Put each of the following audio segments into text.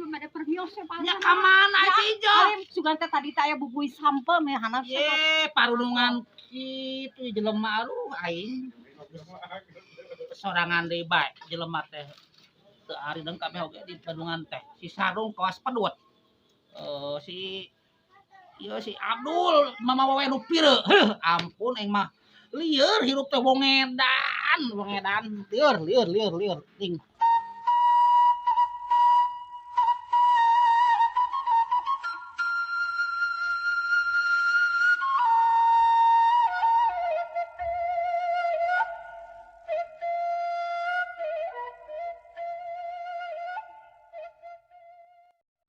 belum ada permiosnya Pak. Nya ka mana Cijo? Sugan teh tadi teh aya bubui sampe meh handap. Ye, parulungan kitu jelema aduh aing. Sorangan deui bae jelema teh. Teu ari deung kabeh oge di Bandungan teh. Si Sarung kawas pedut. Si ieu si Abdul mama wae nu pireu. Heuh, ampun aing mah lieur hirup teh bongedan, lieur. Ting.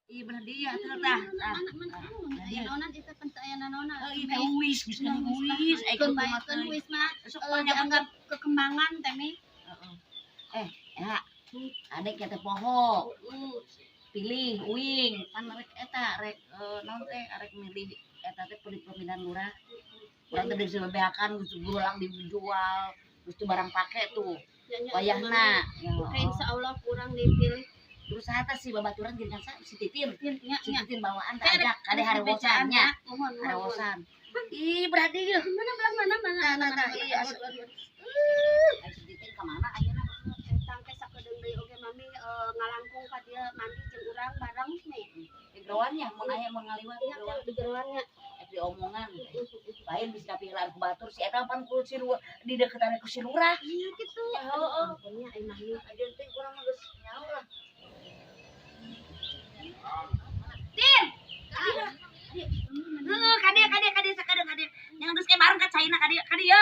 Iya bener dia teh tah. Aya naonan eta pencahayaan naonan. Ieu teh uis, geus kan uis. Ayeuna baekeun wis mah dianggap kekembangan teh mi. Ya, adek kata poho. Pilih uing, pan rek eta rek naon teh arek milih eta teh pemilihan lurah. Urang teh bisa bebeakan geus gulang dijual, geus barang pake tuh. Wayahna. Insyaallah kurang dipilih. Terus eta si babaturan jeung sa si Titin. Nya Si Titin bawaan teh ajak kade harewosan nya. Harewosan. Ih, berarti ieu. Mana. Iya. Si Titin ka mana ayeuna? Tang teh sakedeung deui oge mami ngalangkung ka dieu mandi jeung urang bareng nih. Di geroannya mun aya mun ngaliwat Nya di geroannya. di omongan. Lain bisa pikiran ku batur si eta pan ku si di deketan ku si lurah. Iya gitu. Heeh. Nya ai mah ieu. Ajeun teh urang mah geus nyaho lah. Kade sakadeng kade. Yang geus ke bareng ka China kade ye.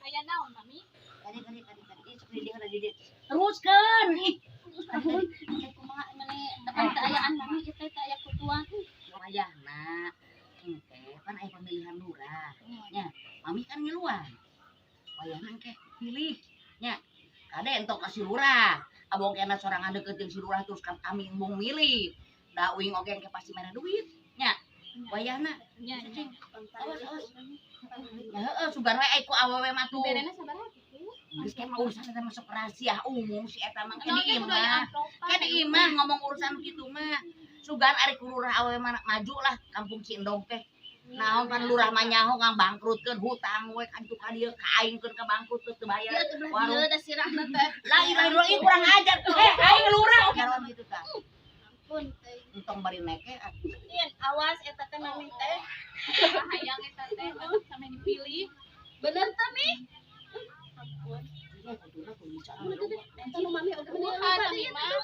Aya naon mami? Kade. Ih, dia di dia. Teruskeun. Ih, Ampun, kumaha meni kepercayaan mami itu teh aya kutuan. wayahna. Engke kan aya pemilihan lurah. Nya, mami kan ngiluan. Wayahna engke pilih. Nya, kade entok ka si lurah. Abong kena sorangan deket jeung si lurah terus kan kami mung milih. Da uing oge engke pasti mere duit. Nya, wayahna. Nya. Awas. Ya heeh, sugan we ku awewe mah tuh. Berena sabaraha kitu? Geus kan urusan eta masuk rahasia umum si eta mah ke di imah. Ke di imah ngomong urusan kitu mah. Sugan ari ku lurah awewe mah maju lah kampung Cindong teh. Naon pan lurah mah nyaho ngang bangkrutkeun hutang we kan ka dieu kaingkeun ka bangkrut teu bayar. Warung da sirahna teh. Lah ih kurang ajar tuh. Aing lurah karon gitu tah. Ampun teh. Untung bari neke atuh. Ien awas eta teh mami teh. Hayang eta teh sampe dipilih. Bener teh mi? Ampun. Ya kuduna kudu bicara. Eta nu mami oge bener mah.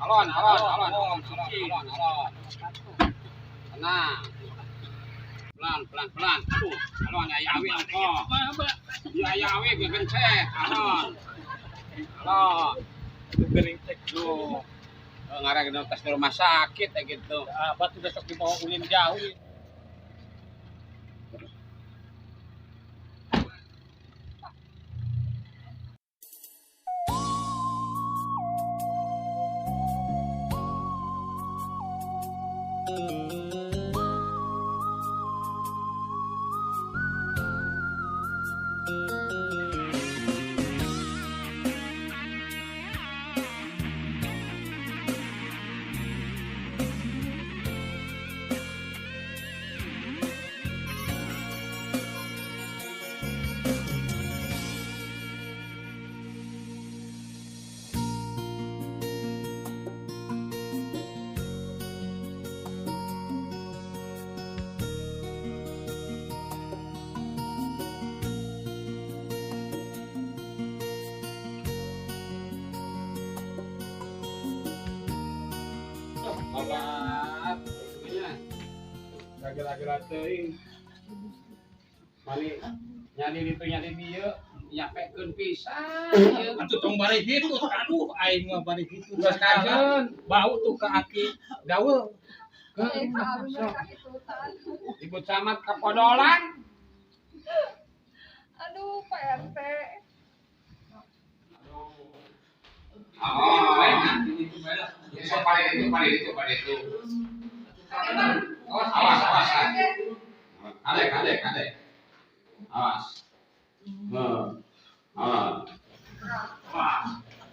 Alon. Tenang. Pelan. Aduh, alon ayawi angko. Ya ayawi gegencet. Alon. Gering cek lu. Ngarang tes di rumah sakit kayak gitu. Abah tuh besok dibawa ulin jauh. Obat, semuanya. Gara-gara teuing. Mani nyari dia, nyapekeun pisan. Atuh tong bari kitu, aduh aing mah bari kitu. Geus kajeun, bau tuh ka aki daweul. Ibu camat kepodolan. Aduh, Pak RT. Oh, itu pada itu. Awas. Kadek. Awas.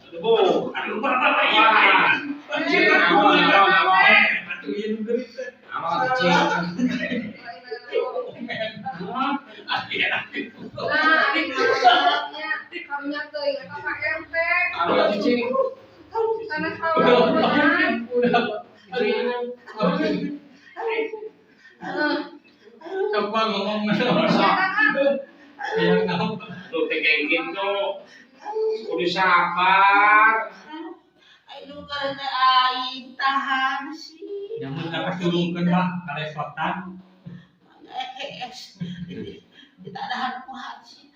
Aduh, berapa ya? Karunya teuing eta Pak RT. Sana Coba ngomong lu kayak gitu. Udah sabar. Aduh karena aing tahan sih. Jangan dapat turunkan mah kalesotan. Kita ada kuat sih.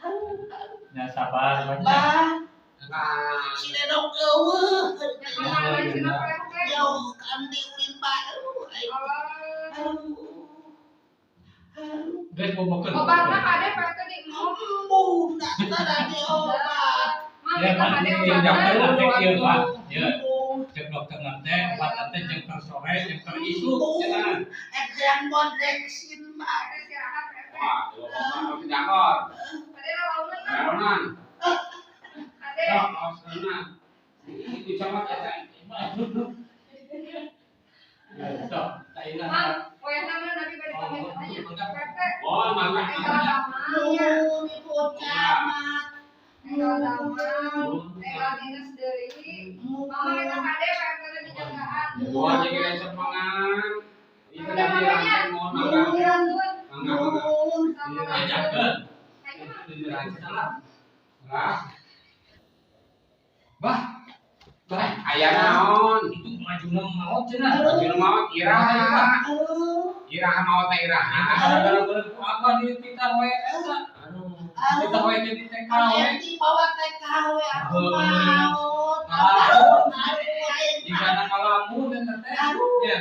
Ya sabar baca. Bah, Nah, si Dedok eueuh. Cina Pak RT. Jauh kan diulin baru. Guys bobokeun. Obatnya kade Pak RT di mau. Embuh, tak ada obat. Ya mati jeung dokter teh kieu Pak. Ya. Cek dokter nanti obat teh jeung keur sore jeung keur isu cenah. Yang bodeksin Pak. Istirahat Pak RT. wah, lu tidak Kade lawangan. Lawanan. Kade. Lawanan. Ibu camat eta. Sok, tak ingat. Mang, wayahna mah nabi bade pamit tanya. Pak RT. Oh, mangga. Enggal damangnya. Ibu camat. Enggal damang. Enggal dinas deui. Mama kita kade Pak RT teh dijagaan. Gua jadi semangat. Itu dari rantai mohon mangga. Mangga. Ya jakeun. Lah, Bah, aya naon? itu maju maot cenah. Baju mau iraha. Iraha mau teh iraha. Apa di kita we eta? Kita we jadi TKW. Di bawah TKW aku mau. Di sana ngalamun eta teh. Ya,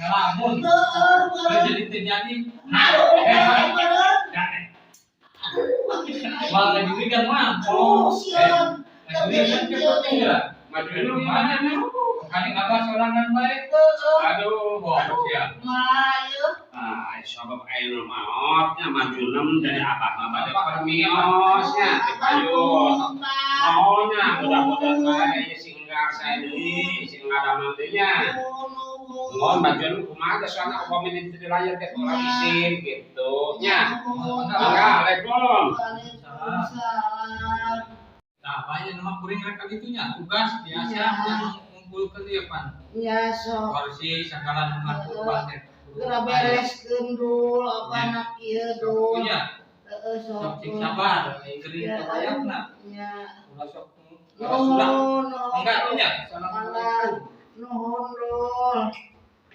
ngalamun. Jadi terjadi. Malah jadi kan mah. Jadi kan penting ya. Maju Itu nu mana nih? Kali abah sorangan baik. Aduh, bohong ya. Ah, sabab ayeuna maotnya maju nem dari abah mah bade permiosnya teh payun. Maunya mudah-mudahan bae singgar saya deui, sing ngadamel deui nya. Mohon bantuan kumaha teh soalna upami di layar teh ora isin gitu nya. Assalamualaikum. Nah, banyak nama kuring mereka gitunya. Tugas biasa yang mengumpulkan dia pan. Ya so. Kursi sakalan mengatur pantai. Geura bereskeun dul apa anak ieu dul. Punya. Sok. Sok sing sabar, kering kebayakna. Ya. Ulah sok. Sudah. Nuhun. Enggak punya. Nuhun dul.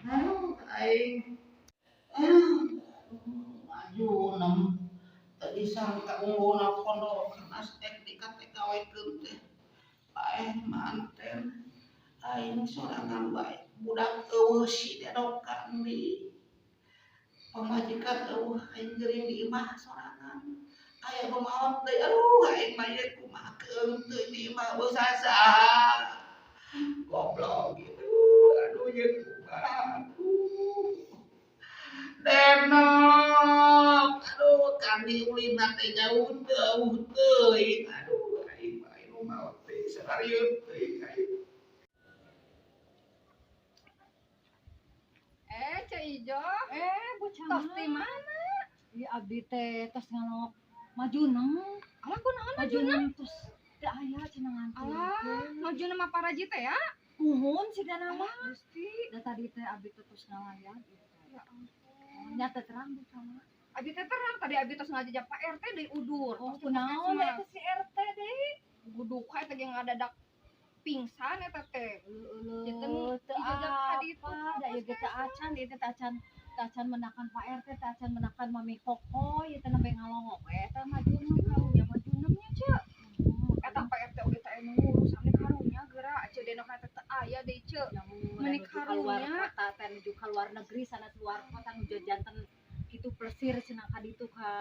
Aduh, aing. Maju nem. Tadi sangka unggulna pondok astek di TKW-keun teh. Paeh manten. Aing sorangan bae. Budak eueuh si Dedok kami. Pamajikan eueuh aing geuring di imah sorangan. Aya pamaot deui. Aduh, aing mah ye kumaha keung teu di imah beusasa. Goblok gitu. Aduh ye kumaha. Denok. Aduh, kan diulina teh jauh teuing. Aduh, aing mah anu maot teh sararieuh teuing aing. Cek Ijo. Bocah Tos di mana? Di abdi teh tos ngalok maju nang. Alah kunaon Maju maju nang tos teu aya cenah ngantung. Alah, maju nama paraji teh ya? Nuhun sigana mah. Gusti. Da tadi teh abdi teh tos ngalayan gitu. Ya ampun. Nyata terang bocah mah. Abi teh terang tadi abi tos ngajak Pak RT deui udur. Oh kunaon eta si RT deui. Buduk kae teh yang ngadadak pingsan eta teh. Teu dijajak apa. hadi itu. Da ieu teh acan ieu teh acan menakan Pak RT teh acan menakan Mami Koko ieu teh nembe ngalongok eta maju nang karunya maju nangnya ceu. Eta Pak RT udah teh anu urusan karunya geura aja denok teh aya deui ceu. Menik Menik keluar karunya. kota teh nuju ka luar negeri sana luar kota nuju janten kitu plesir cenah ka ditu ka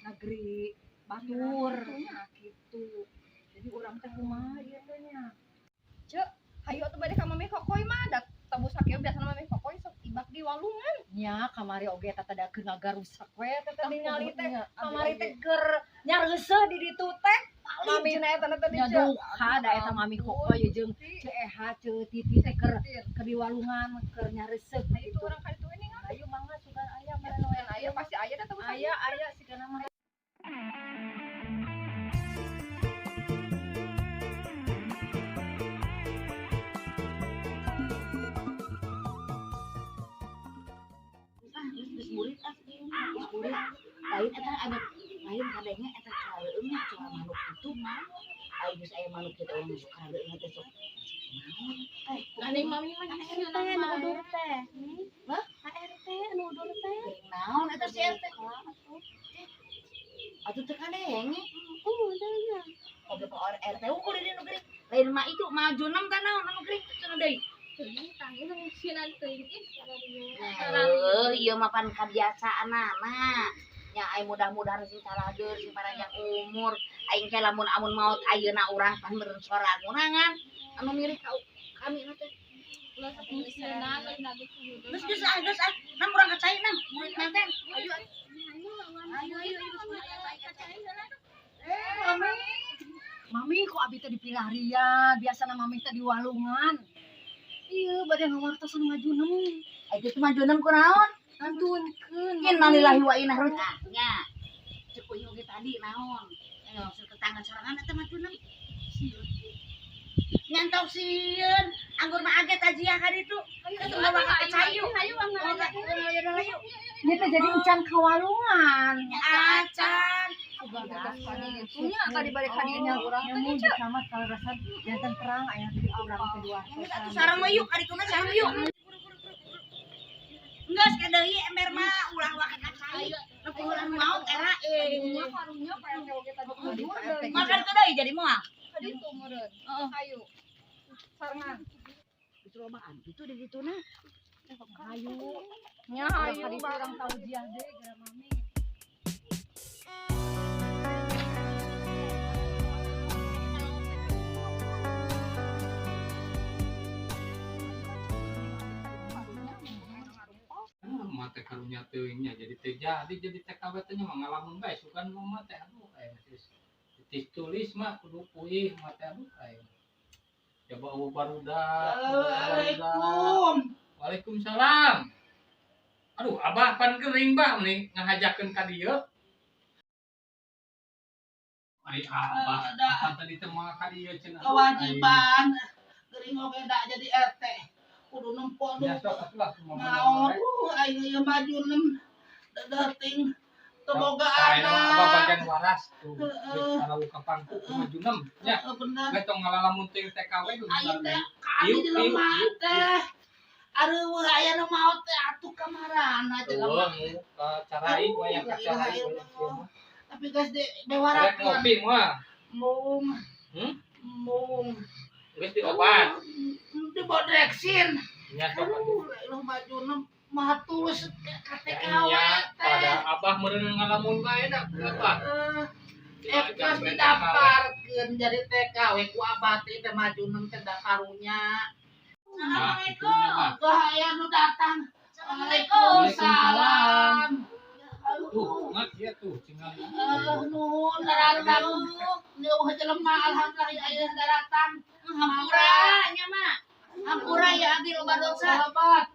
negeri batur nah kitu. Jadi urang teh kumaha ieu teh nya. Cek, hayu atuh bade ka mami kokoy mah dak tebus sakieu biasana mami kokoy sok ibak di walungan. Nya kamari oge teh tadakeun ngagarusak we teh teh ningali teh kamari Kamari teh keur nyareuseuh di ditu teh. mami cenah eta teh Nya duha da eta mami kokoy jeung Ceu Eha Ceu Titi teh keur di walungan keur nyareuseuh itu gitu. orang kaditu ini kan. Ayo mangga sugan aya mereno Aya pasti aya da tebus aya sigana mah. Geus murid geus murid. Lain eta ada lain kadenge eta kaleueungnya soal manuk itu. Ai geus aya manuk kita orang suka kaleueung teh sok. Gandeng mami mah RT nu udur teh. Hah? RT nu udur teh. Naon eta si RT? Atuh teu kadenge. Oge ka RT unggul di nu geuring. Lain mah itu maju nem teh naon anu geuring cenah deui. Ieu mah pan kabiasaanana. Nya ai mudah-mudahan sing taladeur sing panjang umur. Aing teh lamun amun maot ayeuna urang pan meureun sorangan ngunangan. Anu mirip ka kami na teh. Geus nam urang kacai nam murid nanten. Ayo. Mami kok abi teh dipilarian, biasana mami teh di walungan. Ieu bade ngawartosan majunem. Ai teh maju nem kunaon? Ngantunkeun. Innalillahi wa inna ilaihi raji'un. Nya. Cek euy oge tadi naon? Maksud tetangga sorangan eta maju nem. Nyantau sieun, anggur mah age tajiah ka ditu. Eta mah bakal kecayu. Hayu. Ieu teh jadi encan ka walungan. Acan. Nya ka di balik hadinya urang teh nya sama kalerasan janten terang aya di urang kedua. Sareng mah yuk, ari tuna sareng yuk. Geus ka deui ember mah ulah wae kacai. Nepi urang maot era Karunya PRT oge tadi di PRT. makan teu deui jadi moal. Kaditu meureun. Hayu. Sarangan. Dicobaan itu di dituna. Ayo. Nya Ayo hayu kali barang urang taujiah deui gara mami. Mate karunya teuingnya jadi TKW teh mah ngalamun bae sukan mah teh aduh tulis mah kudu puih mate aduh coba barudak. Waalaikumsalam. Aduh abah pan geuring bah nih ngahajakeun ka dieu. Ari abah apa tadi teh mah ka dieu cenah. Kewajiban geuring oge da jadi RT kudu nempo Ya sok atuh naon aing ieu maju nem dating teboga abah anak bagian waras tuh kalau ka pangku maju nem nya bener we tong ngalamun ting TKW aing bener teh kami di lemah teh areueuh aya nu maot teh atuh kamarana teh carai we yang carai tapi geus rek dewarakeun ngopi mah mung mung geus diobat dibodreksin nya sok atuh lu maju nem mah tulus ka TKW nya teh pada abah meureun ngalamun bae da apa Ekos didaftarkeun jadi TKW ku abah teh teh maju nem teh da karunya. Assalamualaikum. Bahaya nu datang. Waalaikumsalam. tuh ngat ya tuh cenah Nuhun daratan. Neuh jelema alhamdulillah aya daratan. Hampura nya mah. Hampura ya abi loba dosa. Sahabat.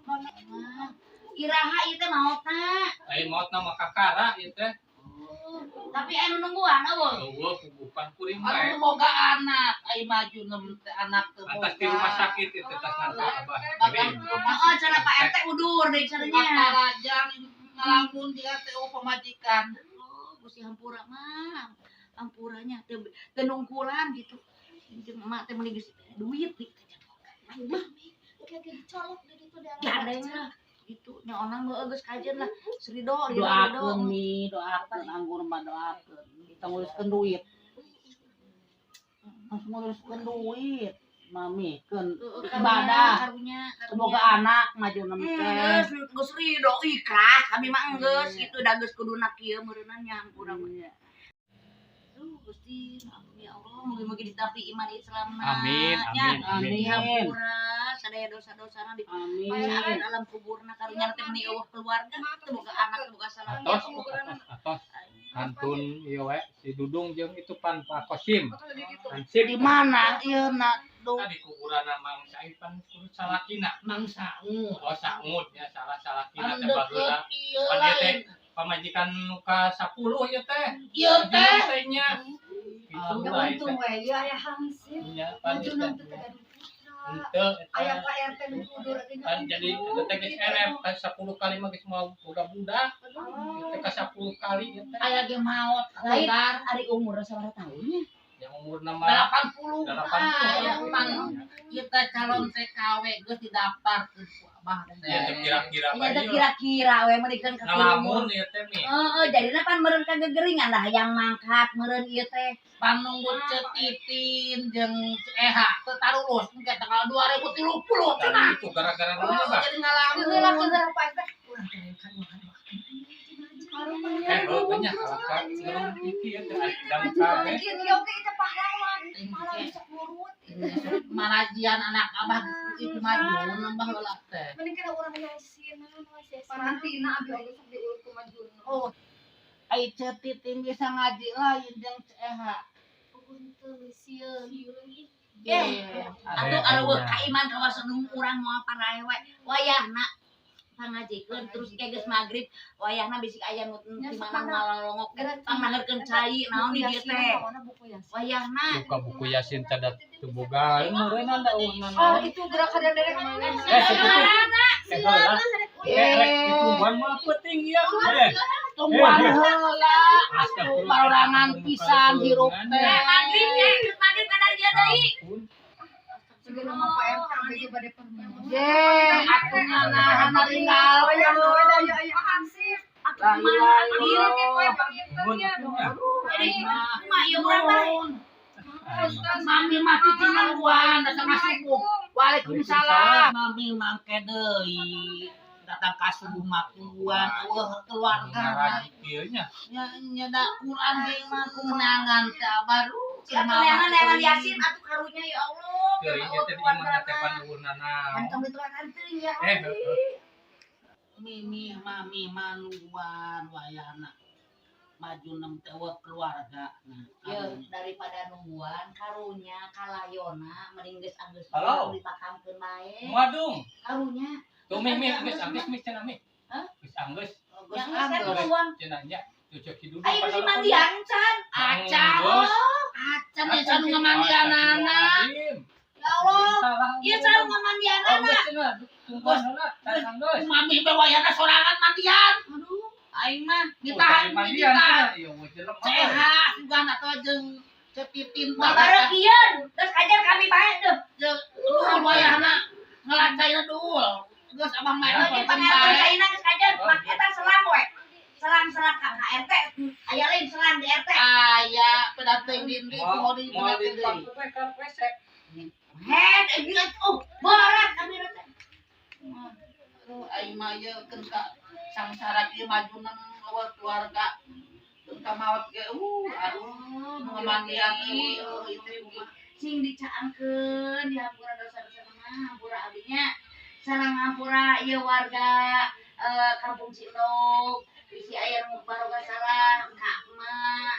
Iraha ieu teh maotna. lain maotna mah kakara ieu teh Tapi anu nungguan eueuh. eueuh bukan kuring Anu bae teu boga anak, ai maju nem teh anak teu boga. atas di rumah sakit itu tas nanti abah Bagan kirim. Oh, cara Pak RT udur deui caranya. Matarajang ngalamun dia teh pemajikan. Oh, Gusti Hampura mah. Hampuranya teu nungkulan gitu. Jeung emak teh mending geus duit nih. Mah, kayak dicolok di ditu daerah. Gadeng lah. Gitu nya orang mah geus kajen lah. Srido Doakeun mi, doakeun anggur mah doakeun. Kita nguruskeun duit. Harus nguruskeun duit. mamikeun Karunya, ibadah karunya. semoga anak maju nem teh. Geus ridho ikhlas kami mah geus kitu da geus kuduna kieu meureunna nya urang mah. Gusti ya Allah mugi-mugi ditampi iman Islamna. Amin, amin, amin. Dihampura sadaya dosa-dosana di Amin. alam kuburna karunya teh meuni eueuh keluarga semoga anak semoga salam Atos kantun ieu we si Dudung jeung itu pan Pak Kosim. Hansip Di mana ieu nak tadi kuburan Mang Said pan kudu salakina. Mang Saud. Oh Saud ya salah salakina teh Deket baheula. ieu Pan ieu teh lain. pamajikan nu ka 10 ieu teh. Ieu teh Teh-nya. Itu Ya lah untung we ieu aya hansip. ya pan ieu Majunan teh. teh tegaduh putra. Henteu Aya eta Pak RT nu kudur teh. kan jadi itu teh geus erep kan 10 kali mah geus mau boga budak. Teh ka 10 kali ieu teh. aya ge maot lain lebar ari umur sabaraha tahunnya Yang umur nama 80. 80. Aya pan ieu teh calon TKW geus didaftar ke Abah ya teh teh. kira-kira nya teh bae. kira-kira we meunikeun ka Ngalamun ieu teh mi. jadina pan meureun kagegeringan dah yang mangkat meureun ieu teh Panunggu Cetitin jeung Eha teu tarulus engke tanggal 2030 Tadi cenah. itu gara-gara Oh, nama Pak. jadi ngalamun. Geulak geulak Pak RT. Banyak alasan belum pikir ya teh dan kabeh. Kieu kieu ge teh pahlawan. Pahlawan bisa nurut. Marajian anak Abah itu maju nambah heula teh. Mending kira urang Yasin. Parantina abi oge sok diuluk ku majun. Oh, ai Cetitin bisa ngaji lain jeung Eha. Untuk sieun lagi. atuh areueuh ka iman ka wasenung urang moal parae we wayahna pangajikeun terus ge geus magrib wayahna bisik aya nu di mana ngalongok pangaheurkeun cai naon di dieu teh wayahna Buka buku Yasin teh da teu boga meureunna da Oh, itu gerakan yang derek itu buan mah penting ieu. Tungguan heula atuh paurangan pisan hirup teh. magrib ge geus magrib kadar ieu deui Segera mah Pak RT abg bade permen. Ye, atuh nganahan tinggal. Aya hansip. La ilaha Diri ke poe illallah. pamieunnya. jadi mah ieu urang bae Mami mati cinaluan, datang ka subuh. Waalaikumsalam. Mami mangke deui. Datang ka subuh makuan, keluarga. Ngaji kieu nya. Nya da Quran deui mah kemenangan teh baru. neangan Yasin atuh karunya ya Allah Teu ieu teh di mana teh panuhunana. kantong dituakan teuing ya Mimi mami manuan wayana maju nem tewek keluarga. Yo, daripada nungguan karunya kalayona mending geus anggeus Halo. dipakamkeun bae Madung. karunya Tuh mi geus anggeus mi cenah mi. Hah? Geus anggeus yang geus nungguan cenah nya. Cucuk hidup ayo geus mandian can Acan, acan ya sanu ngamandianana. ya Allah ieu sareng ngamandianana Mami bae wayana sorangan mandian. aduh Aing mah ditahan ditahan. Sehat juga anak teh jeung Cetitin bareng ieun geus kajar kami bae deuh jeung wayana ngelacaina dul. Geus abang main di pangaruh caina geus kajar make eta selang we selang ka RT aya lain selang di RT Aya pedateuing dinding mau di head berat kami teh aing mah ye keun ka sangsara ieu maju nang keluarga keun ka maot ge aduh ngamandian euy itu mah sing dicaangkeun dihampura dosa-dosa mana hampura abdinya sareng hampura ieu warga kampung Cindog bisi aya nu baroga salah ka emak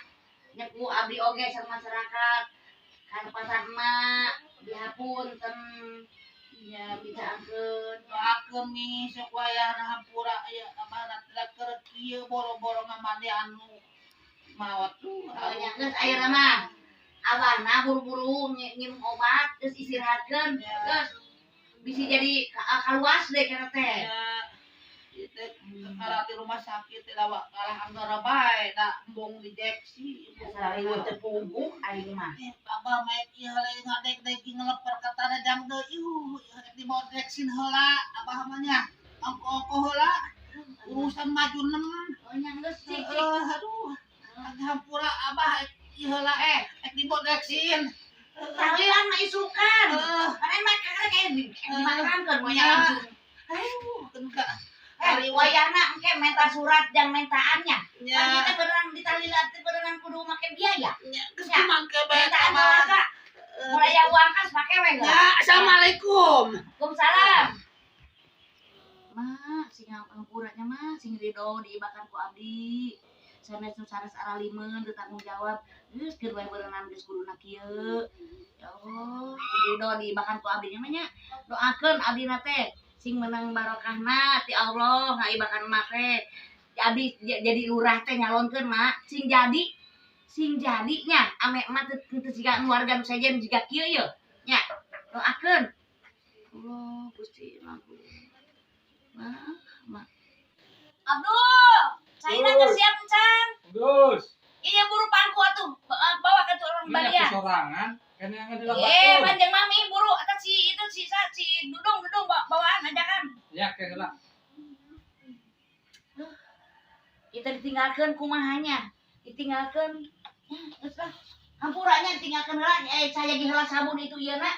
nyeku abdi oge sareng masyarakat kana pasar emak dihapunten ya dicaangkeun doakeun mi sok wayahna hampura aya amanat keur ieu boro-boro ngamandian anu maot tuh nya geus ayeuna mah abahna buru-buru nginum obat geus istirahatkeun geus bisi jadi kaluas deh kana teh itu karena di rumah sakit tidak kalah anggara bae da embung dijeksi sarariweuh teh punggung aing mah abah main ieu lagi ngadek-dek ngeleper ka tanah jang deui di mau deksin heula abah mah nya angko heula urusan maju nem nya geus cik aduh hampura abah ieu heula di mau deksin Tahlilan mah isukan. Karena mah kayak dimakan kan monya langsung. Wayahna engke minta surat yang mintaannya. Ya. Kan kita beneran di tahlilan teh beneran kudu make biaya. Geus mangke bae Mintaan keluarga. Mulai yang uang kas make we enggak? Ya, assalamualaikum. Waalaikumsalam. Mak, sing ngampuranya mah sing ridho diibakan ku abdi. Sanes nu sanes aralimeun teu tanggung jawab. Geus keur bae berenang geus kuduna kieu. Ya Allah, sing ridho diibakan ku abdi nya doakeun abdina teh sing menang barokahna ti Allah ngaibakan mak teh. Abdi jadi lurah teh nyalonkeun mak, sing jadinya ame emak teu siga keluarga nu sajen jiga kieu ye. Nya, doakeun. Allah, Gusti ampun. Mak. Abdul, saina geus siap encan. Gus. Iya buru pangku atuh, bawa ke tuh orang Banyak badia. kesorangan. Kan yang ada Panjang mami buru atas si dudung bawaan ajakan. Ya kayak lah. Kita ditinggalkan kumahanya, ditinggalkan. Ya, geus lah. Hampuranya ditinggalkan heula. Saya ge heula sabun itu ieu na.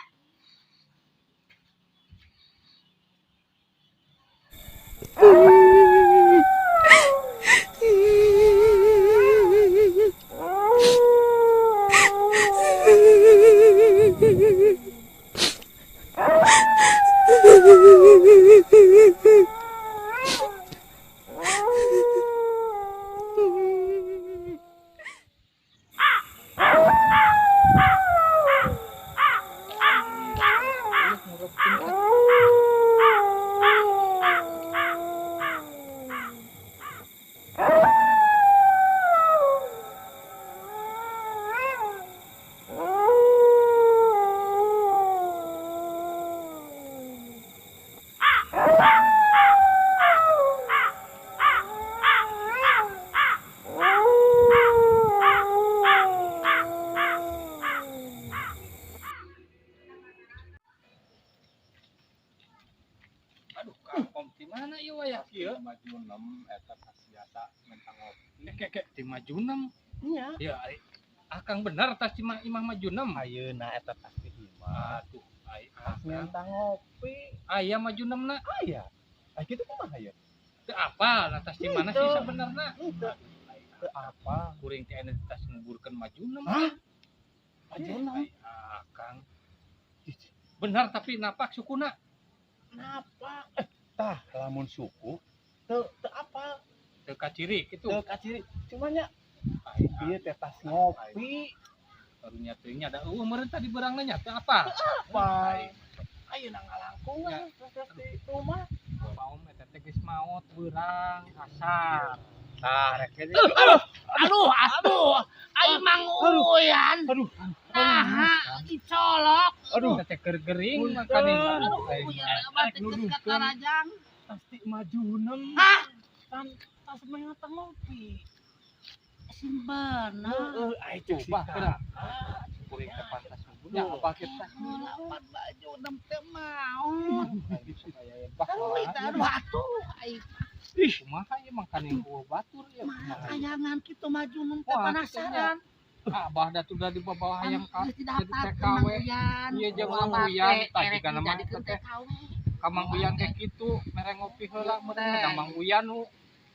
Aduh, Kang di mana ieu aya kieu? Maju 6 eta biasa mentang ngopi. Kayak di maju 6. Iya. Ya, Akang bener tas imah maju 6. Ayeuna eta pasti hima. Aduh, Pas mentang ngopi. aya maju 6 na. Aya. Ah kitu kumaha ya? Teu apa, lantas di mana sih sebenarnya? Teu apa? Kuring teh entitas nguburkeun maju 6. Hah? Maju 6. Akang. Benar tapi napak sukuna. Kenapa? Tah lamun suku teu apa? Teu kaciri kitu. Teu kaciri. Cuma nya Ai, ieu teh tas ngopi. barunya teuingnya ada meureun tadi beurangna nya teu apa? Apa? Ayeuna ngalangkungan terus di rumah. Mau eta teh geus maot beurang kasar. Tah rek kitu. Aduh, ai Mang Uyan. Aduh. Nah, dicolok. Aduh. Eta teh keur gering makanya. Aduh, Uyan abah teh geus kakarajang. Pasti maju 6. Hah? Kan tas mentang ngopi. Simbana. Ai Coba kena. Kuring teh pantas punya apa kita? Lapan baju nem teh mau. Aduh atuh. Ai Kumaha ieu mangkane eueuh batur ieu. kayangan kitu maju nem teh Wah, penasaran. Abah da sudah di bawah yang Geus didaftar jadi ke Mang TKW. Uyan. Iya, jeung Abah Mang Uyan, teh tadi erek kan nama dijadikeun teh. TKW. Ka Mang Uyan kayak gitu, mere ngopi heula meureun da Mang Uyan nu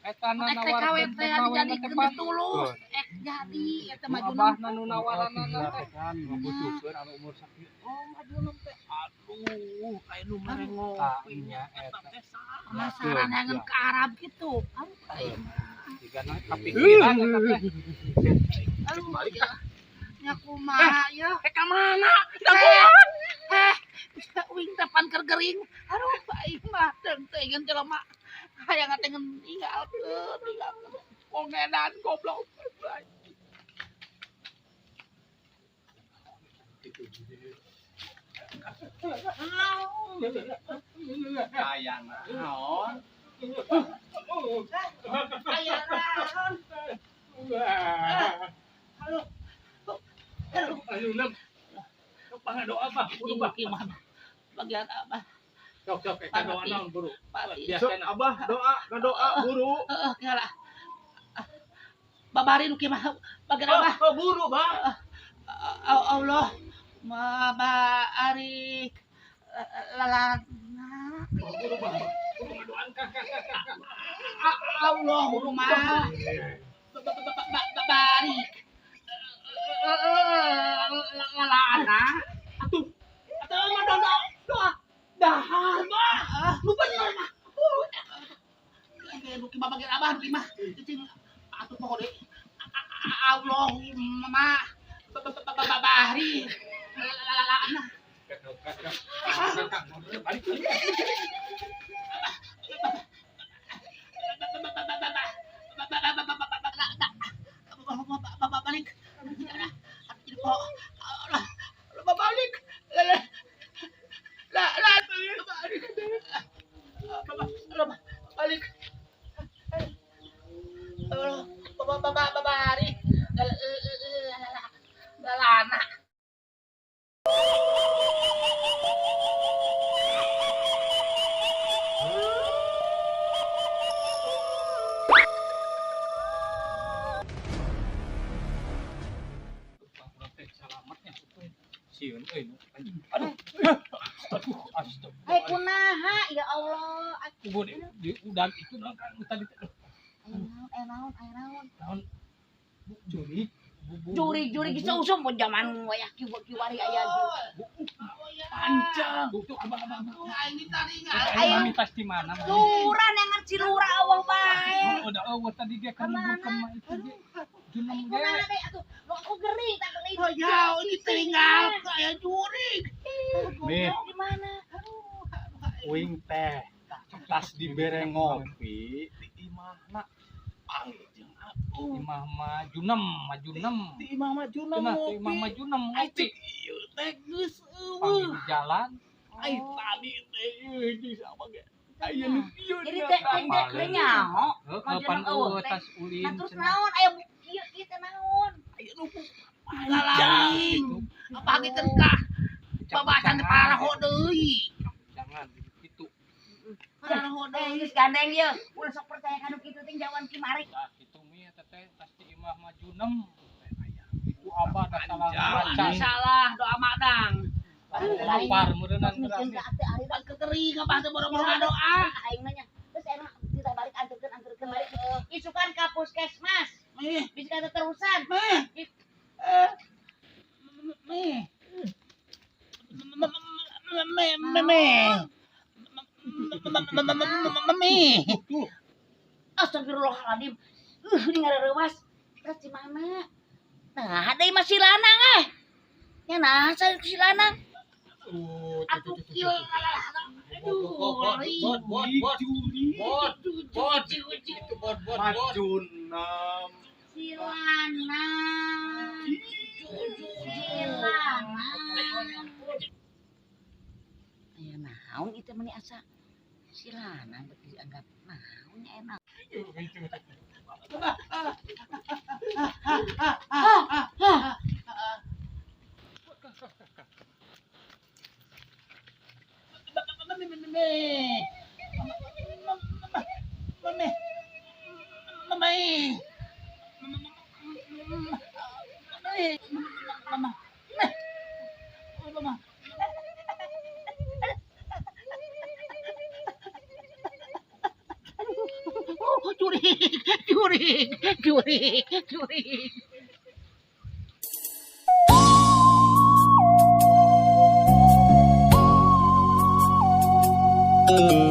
eta Ek TKW nawarkeun teh TKW na dijadikeun tepat. teh tulus. Ek jadi eta maju nem. Abah nu nawaranana teh. kan membutuhkan anu umur sakit. Oh, maju nem teh. Aduh, kayak nu mere ngopi. Tanya eta. Penasaran hangeun ke Arab gitu. Digana kapikiran eta teh. Aduh, nya kumaha ya? Ka mana? Uing depan keur gering. Aduh, baik mah teuing teuing jelema hayang ngatengen ninggalkeun. Kongenan goblok. Aya naon? Aya naon? Ayo nem. Pangadoa Abah, Kudu gimana? Bagian apa? Sok eta doa naon buru. Pati. Biasana Abah doa buru. Kala. Babari nu kimaha? Bagian apa? Buru, Bah. Allah Mabarik lalana. Allah rumah barik lalana. Atuh dahar mah lu bener mah. Lu kibah bagian abah mah. Atuh poho deui. Allahumma barik lalana. Lalana. Sieun euy. Aduh. Hai kunaha ya Allah. Kubu di udang itu dong kan tadi. Ayo naon. Tahun curi. Juri geus pun zaman wayah kiwari aya Pancang. Tuh abang-abang. Aing ditaringan. Ayo. Kami pasti mana? Lurah yang cilura Allah bae. Udah tadi dia kan bukan itu dia. Junam ge. Kunaha teh atuh? Lo aku gering tak kena Oh ya, ini tinggal kayak jurig. Nih. Di mana? Uing teh pas dibere ngopi di imahna anjing aku imah majunem Di imah majuna cenah ngopi. imah majunem ngopi Ieu teh geus pagi di jalan ai tadi teh ieu di sama ge. Aya nu ieu. Jadi teh teh nyaho. pan tas ulin Nah terus naon aya ieu teh naon? Aya nu ngalaling. Apa gitu kah? Babasan di paraho deui. jangan itu Paraho deui. Geus gandeng ieu. Ulah sok percaya kanu kitu teh jawan kimari. nah itu mi eta teh pasti imah majunem itu abah da salah Jangan baca salah doa madang. lapar meureunnan Mungkin berarti ka ate ari Pas kekering apa teh boro-boro doa. aing nanya. Terus enak kita balik anturkeun balik. Isukan ka puskesmas. Meh, Bisa terusan. meh. Meh. Meh. Astagfirullahaladzim. Ini ngarerewas. Terus di mana? Nah, ada yang masih lanang Ya nah, saya si lanang. Aku kieu Majunam. Si lanang. Si lanang. Ayo naon itu meni asa. Si lanang dianggap naonnya enak. Jurig. Thank